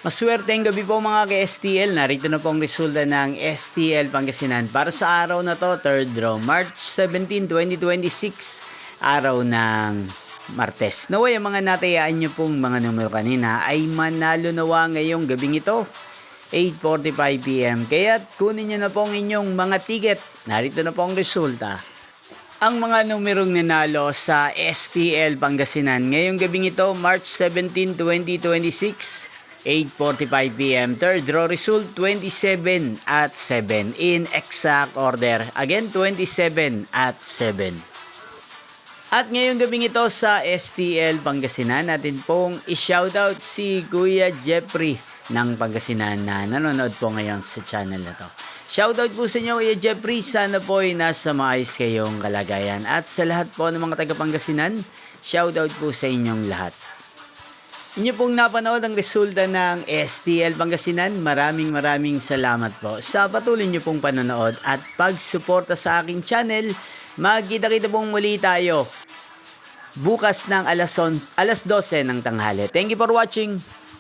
Maswerteng gabi po mga ka-STL. Narito na po ang resulta ng STL Pangasinan para sa araw na to, 3rd draw, March 17, 2026, araw ng Martes. Naway ang mga natayaan nyo pong mga numero kanina ay manalo nawa ngayong gabing ito, 8:45 PM. Kaya kunin nyo na po ang inyong mga ticket. Narito na po ang resulta. Ang mga numerong nanalo sa STL Pangasinan ngayong gabing ito, March 17, 2026, 8:45 PM. Third draw result 27 at 7 in exact order. Again 27 at 7. At ngayong gabing ito sa STL Pangasinan, natin pong i-shoutout si Kuya Jeffrey ng Pangasinan na nanonood po ngayon sa channel na to. Shoutout po sa inyo Kuya Jeffrey, sana po ay nasa maayos kayong kalagayan. At sa lahat po ng mga taga Pangasinan, shoutout po sa inyong lahat. Inyo pong napanood ang resulta ng STL Pangasinan. Maraming salamat po sa patuloy nyo pong panonood at pagsuporta sa aking channel. Magkita-kita pong muli tayo bukas ng alas 12 ng tanghali. Thank you for watching.